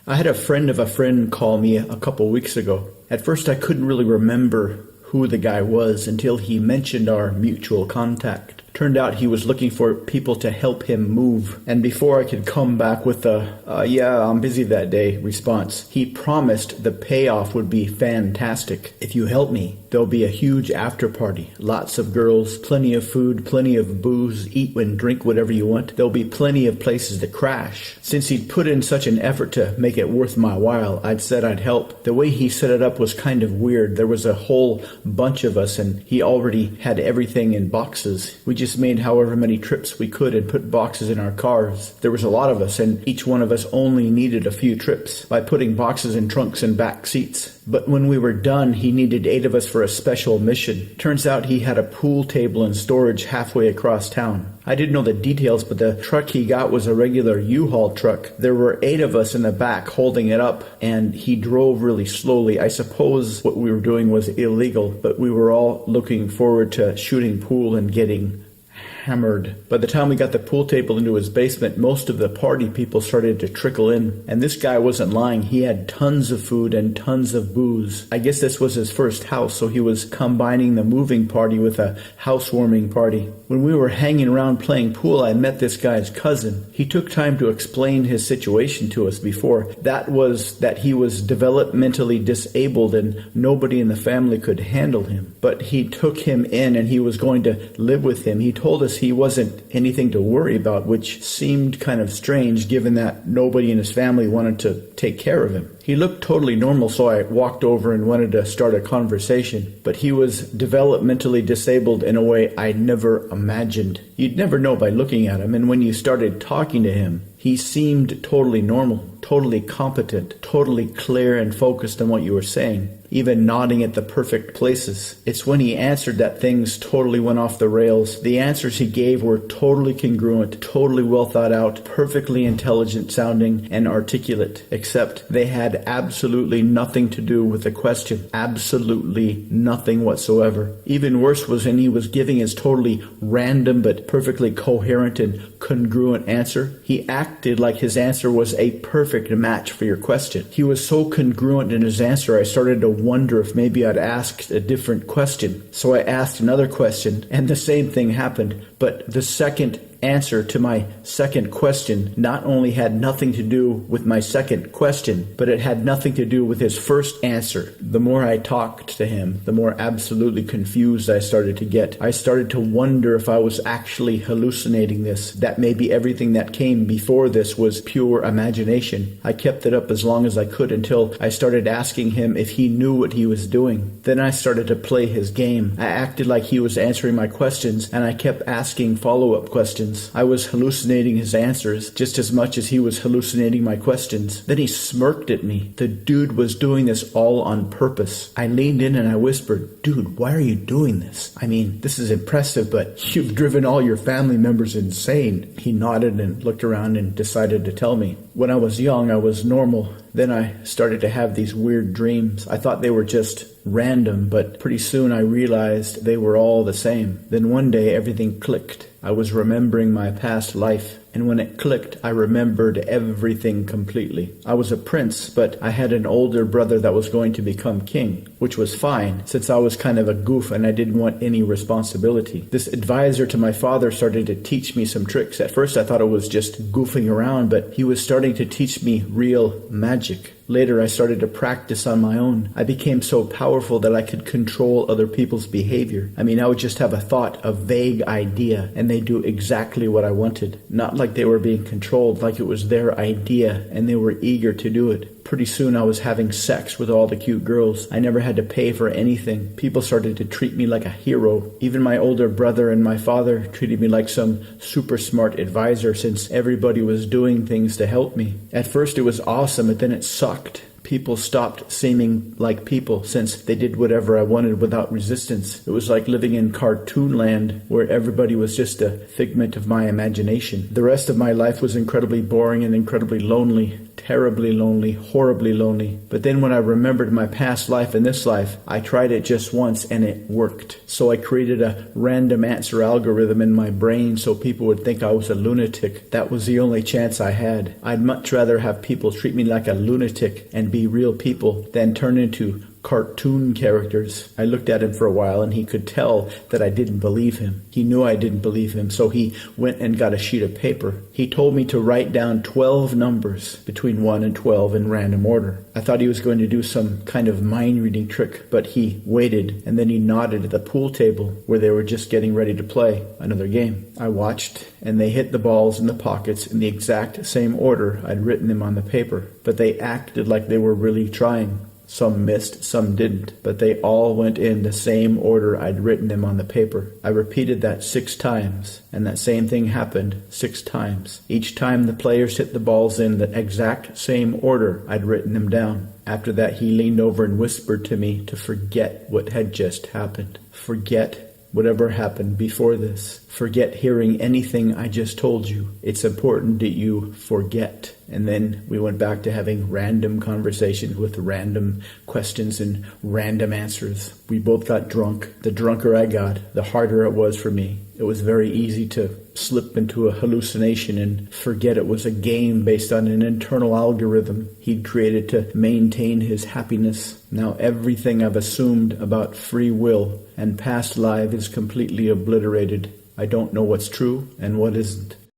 I had a friend of a friend call me a couple weeks ago. At first I couldn't really remember who the guy was until he mentioned our mutual contact. Turned out he was looking for people to help him move. And before I could come back with yeah, I'm busy that day response, he promised the payoff would be fantastic. If you help me, there'll be a huge after party. Lots of girls, plenty of food, plenty of booze, eat and drink whatever you want. There'll be plenty of places to crash. Since he'd put in such an effort to make it worth my while, I'd said I'd help. The way he set it up was kind of weird. There was a whole bunch of us and he already had everything in boxes. We just made however many trips we could and put boxes in our cars. There was a lot of us and each one of us only needed a few trips by putting boxes in trunks and back seats. But when we were done, he needed 8 of us for a special mission. Turns out he had a pool table and storage halfway across town. I didn't know the details, but the truck he got was a regular U-Haul truck. There were 8 of us in the back holding it up, and he drove really slowly. I suppose what we were doing was illegal, but we were all looking forward to shooting pool and getting hammered. By the time we got the pool table into his basement, most of the party people started to trickle in. And this guy wasn't lying. He had tons of food and tons of booze. I guess this was his first house, so he was combining the moving party with a housewarming party. When we were hanging around playing pool, I met this guy's cousin. He took time to explain his situation to us before. That was that he was developmentally disabled and nobody in the family could handle him. But he took him in and he was going to live with him. He told us he wasn't anything to worry about, which seemed kind of strange given that nobody in his family wanted to take care of him. He looked totally normal, so I walked over and wanted to start a conversation, but he was developmentally disabled in a way I never imagined. You'd never know by looking at him, and when you started talking to him, he seemed totally normal, totally competent, totally clear and focused on what you were saying, even nodding at the perfect places. It's when he answered that things totally went off the rails. The answers he gave were totally congruent, totally well thought out, perfectly intelligent sounding and articulate, except they had absolutely nothing to do with the question. Absolutely nothing whatsoever. Even worse was when he was giving his totally random but perfectly coherent and congruent answer. He acted like his answer was a perfect match for your question. He was so congruent in his answer, I started to wonder if maybe I'd asked a different question. So I asked another question, and the same thing happened. But the second answer to my second question not only had nothing to do with my second question, but it had nothing to do with his first answer. The more I talked to him, the more absolutely confused I started to get. I started to wonder if I was actually hallucinating this, that maybe everything that came before this was pure imagination. I kept it up as long as I could until I started asking him if he knew what he was doing. Then I started to play his game. I acted like he was answering my questions, and I kept asking follow-up questions. I was hallucinating his answers just as much as he was hallucinating my questions. Then he smirked at me. The dude was doing this all on purpose. I leaned in and I whispered, "Dude, why are you doing this? I mean, this is impressive, but you've driven all your family members insane." He nodded and looked around and decided to tell me. When I was young, I was normal. Then I started to have these weird dreams. I thought they were just random, but pretty soon I realized they were all the same. Then one day everything clicked. I was remembering my past life, and when it clicked, I remembered everything completely. I was a prince, but I had an older brother that was going to become king, which was fine, since I was kind of a goof and I didn't want any responsibility. This advisor to my father started to teach me some tricks. At first I thought it was just goofing around, but he was starting to teach me real magic. Later, I started to practice on my own. I became so powerful that I could control other people's behavior. I mean, I would just have a thought, a vague idea, and they'd do exactly what I wanted. Not like they were being controlled, like it was their idea, and they were eager to do it. Pretty soon, I was having sex with all the cute girls. I never had to pay for anything. People started to treat me like a hero. Even my older brother and my father treated me like some super smart advisor, since everybody was doing things to help me. At first, it was awesome, but then it sucked. People stopped seeming like people since they did whatever I wanted without resistance. It was like living in cartoon land where everybody was just a figment of my imagination. The rest of my life was incredibly boring and incredibly lonely. terribly lonely, horribly lonely. But then when I remembered my past life and this life, I tried it just once and it worked. So I created a random answer algorithm in my brain so people would think I was a lunatic. That was the only chance I had. I'd much rather have people treat me like a lunatic and be real people than turn into cartoon characters. I looked at him for a while and he could tell that I didn't believe him. He knew I didn't believe him, so he went and got a sheet of paper. He told me to write down 12 numbers between 1 and 12 in random order. I thought he was going to do some kind of mind-reading trick, but he waited and then he nodded at the pool table where they were just getting ready to play another game. I watched and they hit the balls in the pockets in the exact same order I'd written them on the paper, but they acted like they were really trying. Some missed, some didn't, but they all went in the same order I'd written them on the paper. I repeated that 6 times, and that same thing happened 6 times. Each time the players hit the balls in the exact same order I'd written them down. After that, he leaned over and whispered to me to forget what had just happened. Forget whatever happened before this. Forget hearing anything I just told you. It's important that you forget. And then we went back to having random conversations with random questions and random answers. We both got drunk. The drunker I got, the harder it was for me. It was very easy to slip into a hallucination and forget it was a game based on an internal algorithm he'd created to maintain his happiness. Now everything I've assumed about free will and past life is completely obliterated. I don't know what's true and what isn't.